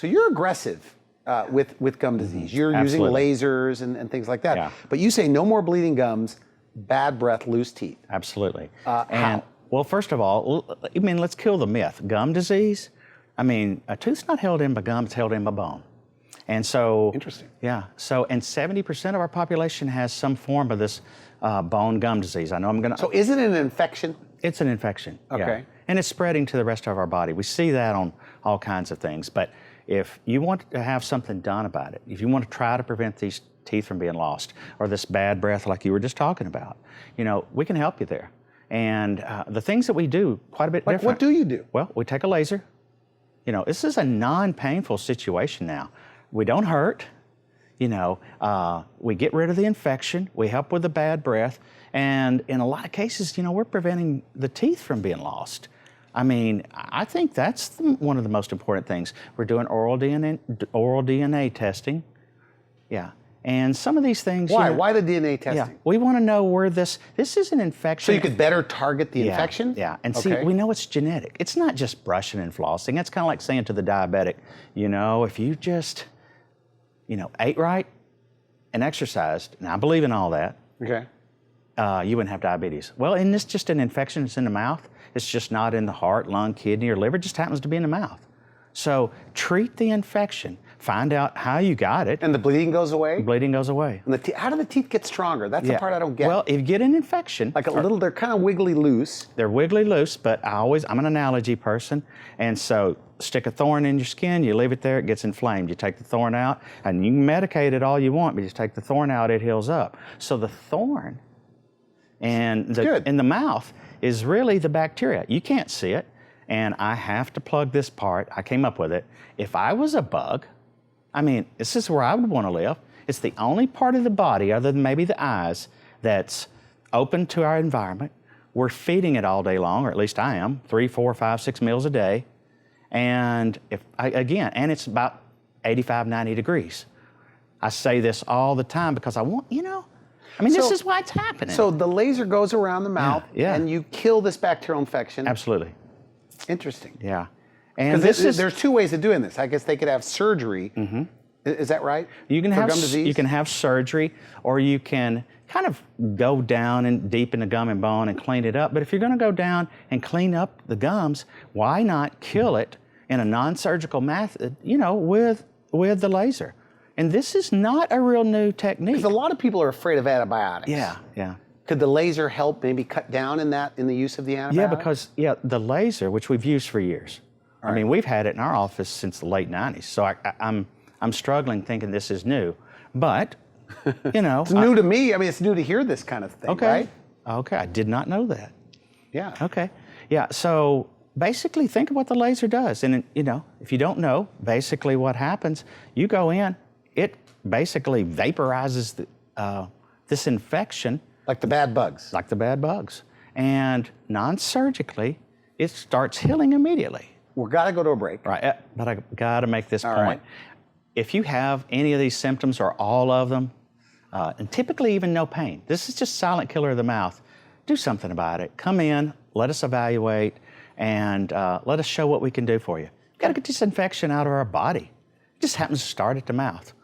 So you're aggressive with gum disease. You're using lasers and things like that. Yeah. But you say no more bleeding gums, bad breath, loose teeth. Absolutely. How? Well, first of all, I mean, let's kill the myth. Gum disease, I mean, a tooth's not held in by gum, it's held in by bone. And so... Interesting. Yeah. So, and 70% of our population has some form of this bone gum disease. I know I'm going to... So is it an infection? It's an infection. Okay. Yeah. And it's spreading to the rest of our body. We see that on all kinds of things. But if you want to have something done about it, if you want to try to prevent these teeth from being lost or this bad breath like you were just talking about, you know, we can help you there. And the things that we do, quite a bit different. What do you do? Well, we take a laser. You know, this is a non-painful situation now. We don't hurt. You know, we get rid of the infection. We help with the bad breath. And in a lot of cases, you know, we're preventing the teeth from being lost. I mean, I think that's one of the most important things. We're doing oral DNA testing. Yeah. And some of these things... Why? You know, Why the DNA testing? Yeah, we want to know where this is an infection. So you could better target the infection? Yeah, and see, we know it's genetic. It's not just brushing and flossing. It's kind of like saying to the diabetic, you know, if you just, you know, ate right and exercised, and I believe in all that, okay, you wouldn't have diabetes. Well, and it's just an infection that's in the mouth. It's just not in the heart, lung, kidney, or liver. It just happens to be in the mouth. So treat the infection. Find out how you got it. And the bleeding goes away? The bleeding goes away. And how do the teeth get stronger? That's the part I don't get. Well, if you get an infection... Like they're kind of wiggly loose. They're wiggly loose, but I'm an analogy person. And so stick a thorn in your skin, you leave it there, it gets inflamed. You take the thorn out, and you can medicate it all you want, but you take the thorn out, it heals up. So the thorn in the mouth is really the bacteria. You can't see it, and I have to plug this part. I came up with it. If I was a bug, I mean, this is where I would want to live. It's the only part of the body, other than maybe the eyes, that's open to our environment. We're feeding it all day long, or at least I am, 3, 4, 5, 6 meals a day. And and it's about 85, 90 degrees. I say this all the time because I want, you know, I mean, this is why it's happening. So the laser goes around the mouth and you kill this bacterial infection. Absolutely. Interesting. Yeah. And there's two ways of doing this. I guess they could have surgery. Mm-hmm. Is that right? You can have surgery, or you can kind of go down and deep in the gum and bone and clean it up. But if you're going to go down and clean up the gums, why not kill it in a non-surgical method? You know, with the laser. And this is not a real new technique. Because a lot of people are afraid of antibiotics. Yeah. Yeah. Could the laser help maybe cut down in the use of the antibiotic? Yeah, because the laser, which we've used for years. Right. I mean, we've had it in our office since the late 90s. So I'm struggling thinking this is new. But, you know. It's new to me. I mean, it's new to hear this kind of thing, right? Okay, I did not know that. Yeah. Okay. Yeah, so basically think of what the laser does. And, you know, if you don't know, basically what happens, you go in, it basically vaporizes this infection. Like the bad bugs. Like the bad bugs. And non-surgically, it starts healing immediately. We've got to go to a break. Right, but I got to make this point. Right. If you have any of these symptoms or all of them, and typically even no pain, this is just silent killer of the mouth, do something about it. Come in, let us evaluate, and let us show what we can do for you. We've got to get this infection out of our body. It just happens to start at the mouth.